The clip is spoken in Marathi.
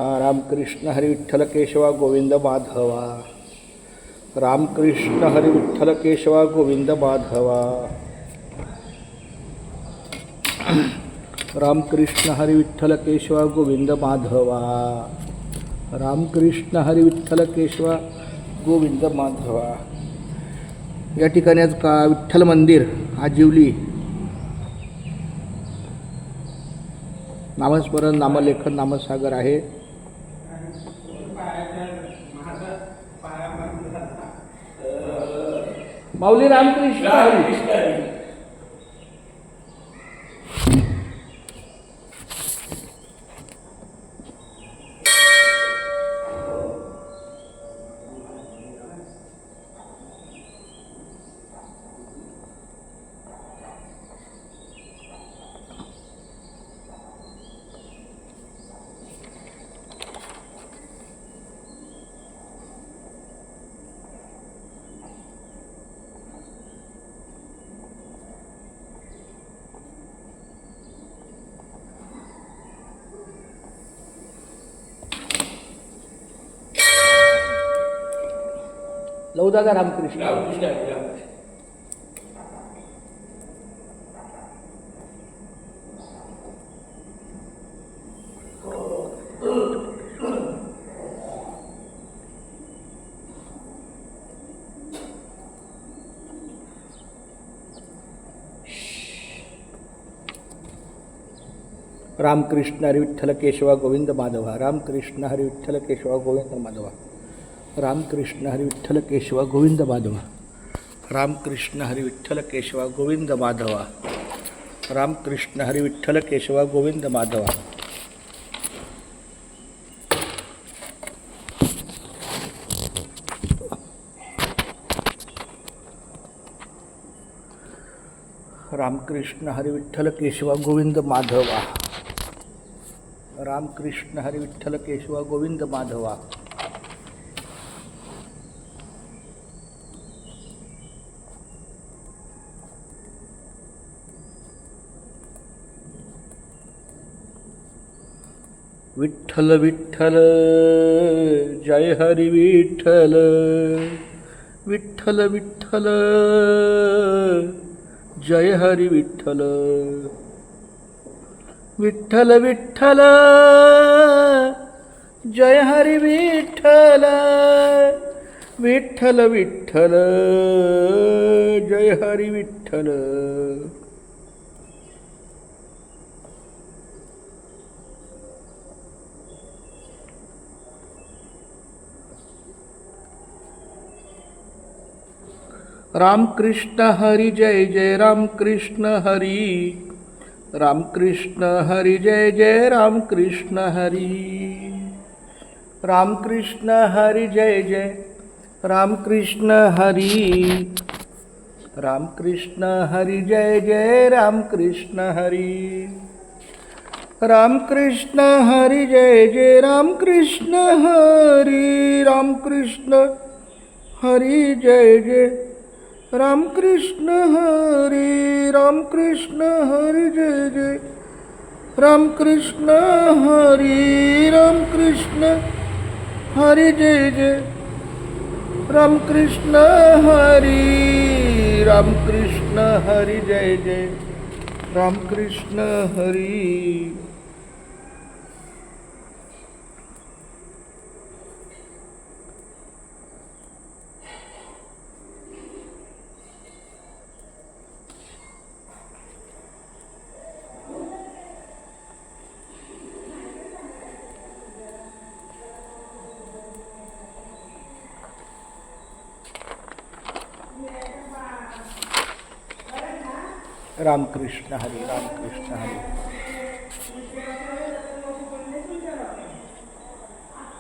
रामकृष्ण हरी विठ्ठल केशवा गोविंद माधवा. रामकृष्ण हरी विठ्ठल केशवा गोविंद माधवा. रामकृष्ण हरी विठ्ठल केशवा गोविंद माधवा. रामकृष्ण हरी विठ्ठल केशवा गोविंद माधवा. या ठिकाणी आज का विठ्ठल मंदिर आजिवली नामस्मरण नामलेखन नामसागर आहे. माऊली रामकृष्ण हरी. लवदादा रामकृष्ण. रामकृष्ण हरी विठ्ठल केशवा गोविंद माधवा. रामकृष्ण हरी विठ्ठल केशवा गोविंद माधवा. रामकृष्ण हरी विठ्ठल केशवा गोविंद माधवा. रामकृष्ण हरी विठ्ठल केशवा गोविंद माधवा. रामकृष्ण हरी विठ्ठल केशवा गोविंद माधवा. रामकृष्ण हरी विठ्ठल केशवा गोविंद माधवा. रामकृष्ण हरी विठ्ठल केशवा गोविंद माधवा. विठ्ठल विठ्ठल जय हरी विठ्ठल. विठ्ठल विठ्ठल जय हरी विठ्ठल. विठ्ठल विठ्ठल जय हरी विठ्ठल. विठ्ठल विठ्ठल जय हरी विठ्ठल. रामकृष्ण हरी जय जय रामकृष्ण हरी. रामकृष्ण हरी जय जय रामकृष्ण हरी. रामकृष्ण हरी जय जय रामकृष्ण हरी. रामकृष्ण हरी जय जय रामकृष्ण हरी. रामकृष्ण हरी जय जय रामकृष्ण हरी. रामकृष्ण हरी जय जय रामकृष्ण हरी. रामकृष्ण हरी जय जय रामकृष्ण हरी. रामकृष्ण हरी जय जय रामकृष्ण हरी. रामकृष्ण हरी जय जय रामकृष्ण हरी. रामकृष्ण हरी. रामकृष्ण हरी.